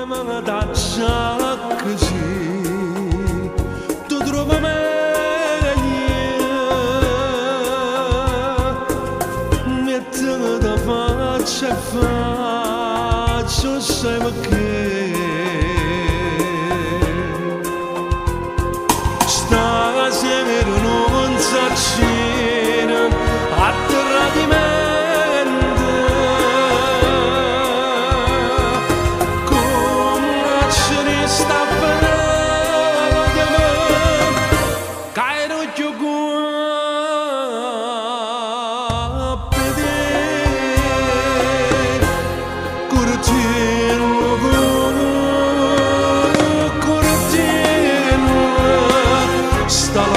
problema da già così, tu trovi meglio, mettimi da faccia e faccio, sai perché stasera non si accende a tradimento.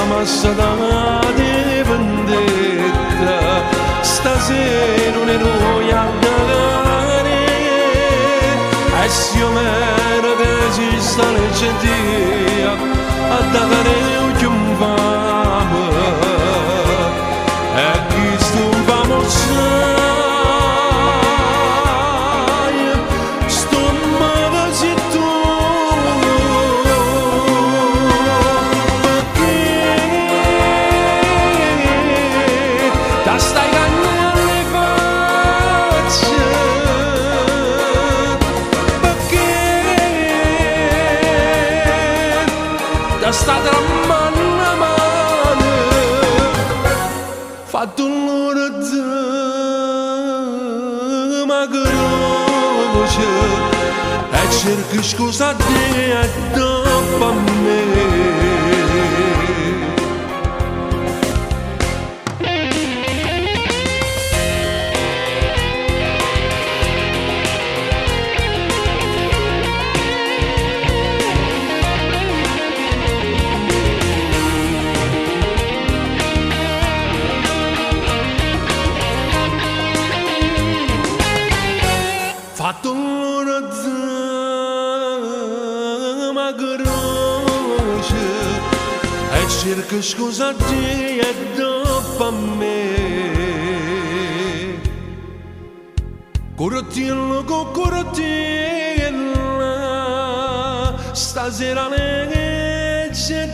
Massa di vendetta, stasera non è noi a dare, e se io meno che ci sta leggendia, a dare un chiumbamo, e chi stumpamo stai cagando le facce, perché da sta tramando a mano fatto un'ora di ma croce e cerchi scusa te e dopo a me. Fatto un'ora ma croce e cerco scusa te e dopo a me. Corottiello con corottiella, stasera legge